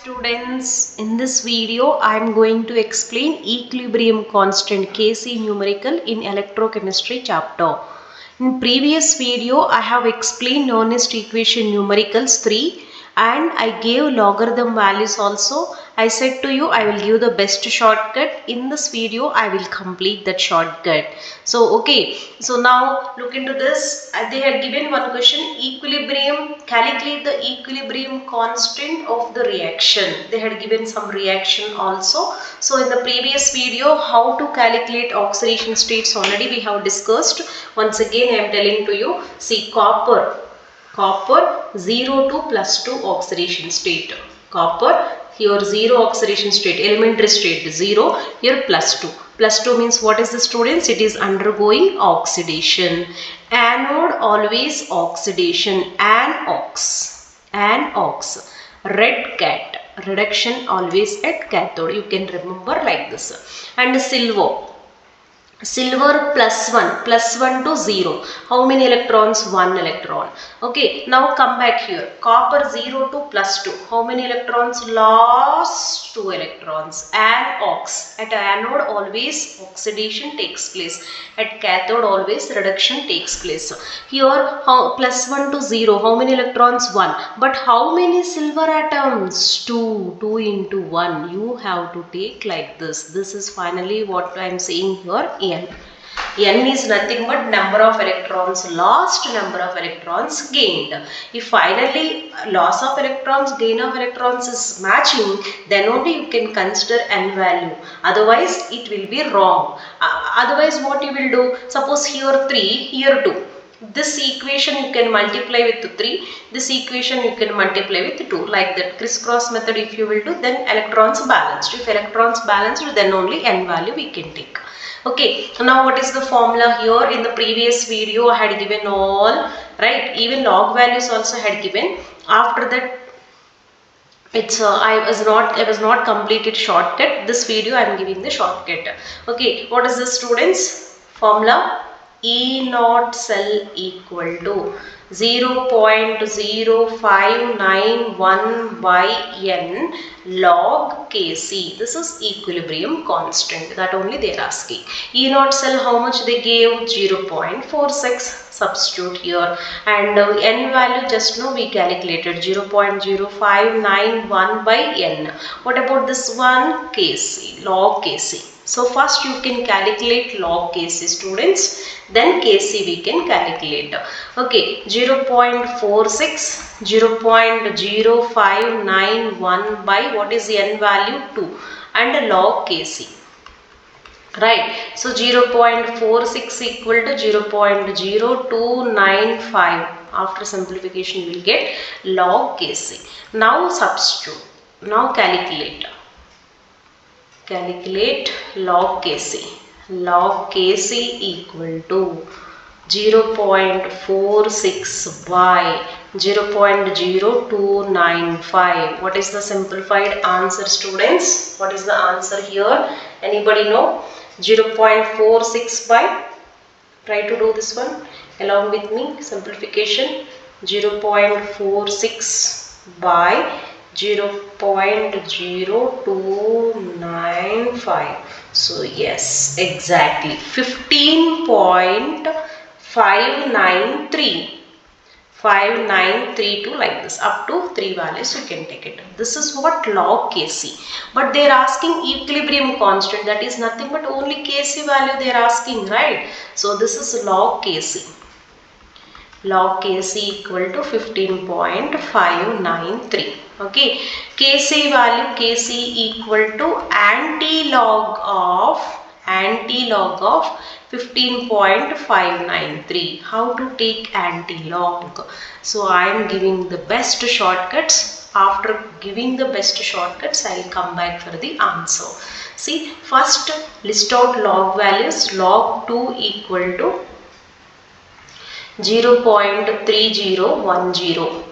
students, in this video I am going to explain equilibrium constant Kc numerical in electrochemistry chapter. In previous video I have explained Nernst equation numericals 3 and I gave logarithm values also. I said to you I will give the best shortcut. In this video I will complete that shortcut. So okay, so now look into this. They had given one question, equilibrium, calculate the equilibrium constant of the reaction. They had given some reaction also. So in the previous video how to calculate oxidation states already we have discussed. Once again I am telling to you, see copper 0 to plus 2 oxidation state. Copper here 0 oxidation state, elementary state 0, here plus 2. Plus 2 means what is the students? It is undergoing oxidation. Anode always oxidation, anox. Red cat, reduction always at cathode. You can remember like this. And silver plus 1 to 0. How many electrons? 1 electron. Okay, now come back here. Copper 0 to plus 2. How many electrons? Last 2 electrons. Anox. At anode always oxidation takes place. At cathode always reduction takes place. Here plus 1 to 0. How many electrons? 1. But how many silver atoms? 2. 2 into 1. You have to take like this. This is finally what I am saying here. N is nothing but number of electrons lost, number of electrons gained. If finally loss of electrons, gain of electrons is matching, then only you can consider N value. Otherwise it will be wrong. Otherwise what you will do? Suppose here 3, here 2. This equation you can multiply with 3, this equation you can multiply with 2. Like that crisscross method if you will do, then electrons balanced. If electrons balanced, then only N value we can take. Okay, now what is the formula here? In the previous video I had given all, right? Even log values also had given. After that it's I was not completed shortcut. This video I am giving the shortcut. Okay, what is the students? Formula E naught cell equal to 0.0591 by N log Kc. This is equilibrium constant. That only they are asking. E naught cell how much they gave? 0.46. Substitute here, and N value just now we calculated 0.0591 by N. What about this one? Kc, log Kc. So first you can calculate log Kc students, then Kc we can calculate. Okay, 0.46, 0.0591 by what is the N value? 2 and log Kc. Right, so 0.46 equal to 0.0295. After simplification you will get log Kc. Now substitute, now calculate log Kc. Log Kc equal to 0.46 by 0.0295. What is the simplified answer students? What is the answer here? Anybody know? 0.46 by, try to do this one along with me, simplification. 0.46 by 0.0295. So yes, exactly 15.592 like this, up to 3 values you can take it. This is what log Kc. But they are asking equilibrium constant, that is nothing but only Kc value they are asking, right? So this is log Kc. Log Kc equal to 15.593. Okay, Kc value, Kc equal to anti-log of 15.593. How to take anti-log? So I am giving the best shortcuts. After giving the best shortcuts, I will come back for the answer. See, first list out log values. Log 2 equal to 0.3010.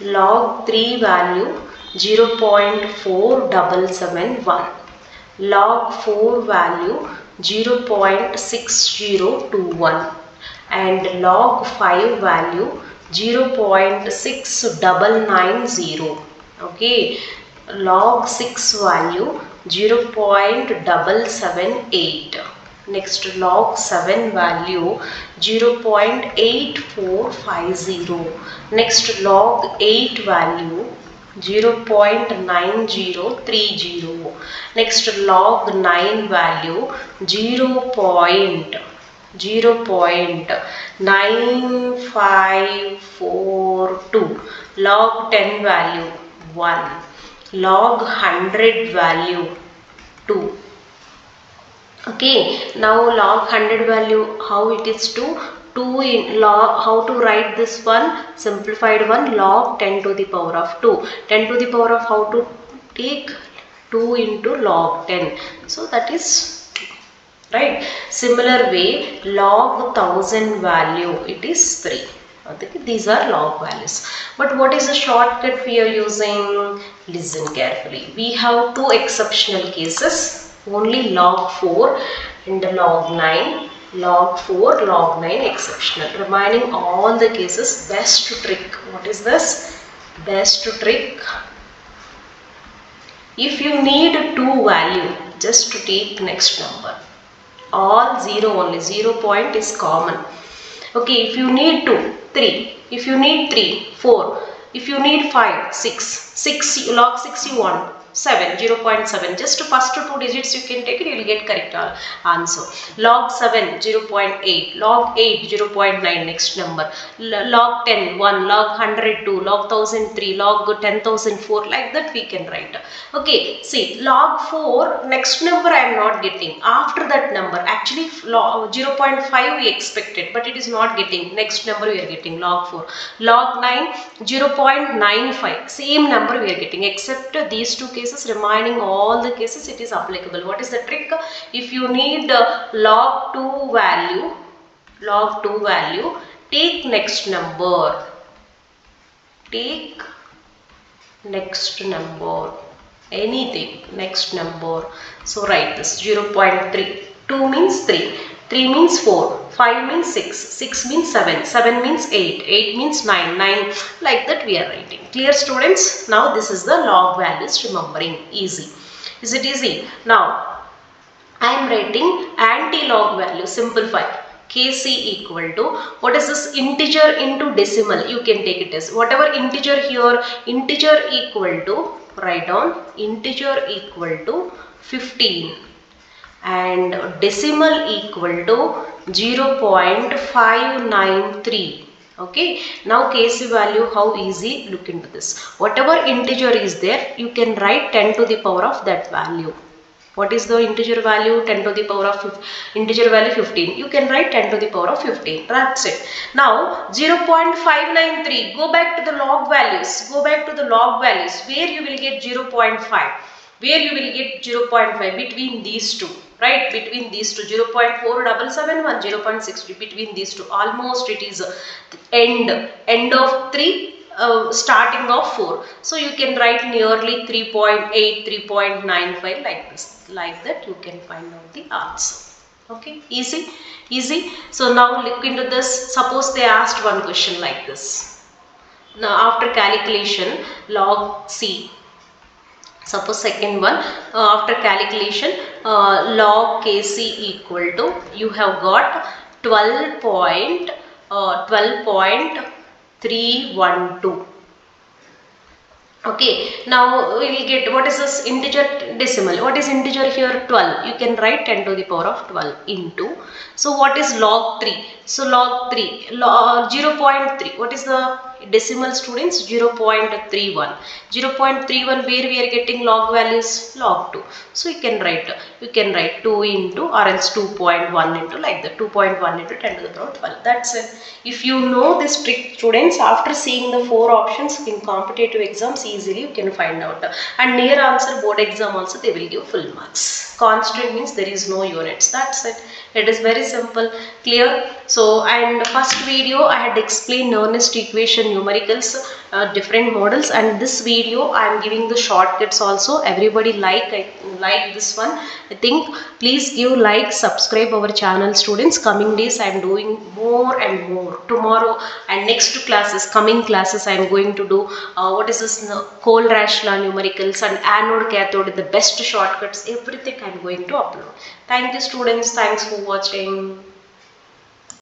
Log 3 value 0.4771. Log 4 value 0.6021 and log 5 value 0.6990. Okay, log 6 value 0.778. Next log 7 value 0.8450. Next log 8 value 0.9030. Next log 9 value 0.9542. Log 10 value 1. Log 100 value 2. Okay, now log 100 value, how it is 2? 2 in log, how to write this one? Simplified one, log 10 to the power of 2. 10 to the power of how to take? 2 into log 10. So that is right. Similar way, log 1000 value, it is 3. Okay, these are log values. But what is the shortcut we are using? Listen carefully. We have two exceptional cases. Only log 4 and log 9. Log 4, log 9 exceptional. Remaining all the cases, best trick. What is this? Best trick. If you need 2 value, just to take next number. All 0 only, 0 point is common. Okay, if you need 2, 3, if you need 3, 4, if you need 5, 6, log 6 you want, 7, 0.7, just to first 2 digits you can take it, you will get correct answer. Log 7, 0.8, log 8, 0.9, next number, log 10, 1, log 100, 2, log 1003, log 10,004, like that we can write. Okay, see, log 4, next number I am not getting. After that number, actually 0.5 we expected, but it is not getting. Next number we are getting, log 4. Log 9, 0.95, same number we are getting, except these two cases. Remaining all the cases it is applicable. What is the trick? If you need log 2 value, take next number. Take next number. Anything, next number. So write this 0.3. 2 means 3. 3 means 4. 5 means 6. 6 means 7. 7 means 8. 8 means 9. 9. Like that we are writing. Clear, students? Now this is the log values, remembering. Easy. Is it easy? Now I am writing anti-log value. Simplify. Kc equal to, what is this? Integer into decimal. You can take it as whatever integer here. Integer equal to, write down, integer equal to 15 and decimal equal to 0.593. Okay, now Kc value, how easy? Look into this. Whatever integer is there, you can write 10 to the power of that value. What is the integer value? 10 to the power of integer value 15. You can write 10 to the power of 15. That's it. Now 0.593. Go back to the log values. Go back to the log values. Where you will get 0.5. Where you will get 0.5 between these two. Right? Between these two. 0.4771, 0.60. Between these two. Almost it is end of 3. Starting of 4. So you can write nearly 3.8, 3.95 like this. Like that you can find out the answer. Okay, easy, easy. So now look into this. Suppose they asked one question like this. Now after calculation, log C. Suppose second one, after calculation, log Kc equal to, you have got 12.312. Okay, now we will get, what is this? Integer decimal. What is integer here? 12. You can write 10 to the power of 12 into. So what is log 3? So log 3, 0.3. What is the decimal, students? 0.31. 0.31, where we are getting log values? Log 2. So you can write 2 into, or else 2.1 into, like that. 2.1 into 10 to the power of 12. That's it. If you know this trick, students, after seeing the 4 options in competitive exams, easily you can find out. And near answer board exam also they will give full marks. Constant means there is no units. That's it. It is very simple. Clear? So, and first video I had explained Nernst equation numericals, different models, and this video I am giving the shortcuts also. Everybody like like this one, I think please give like, subscribe our channel students. Coming days I am doing more and more. Tomorrow and next classes, coming classes, I am going to do what is this, coal rash law numericals and anode cathode, the best shortcuts, everything I am going to upload. Thank you students, thanks for watching.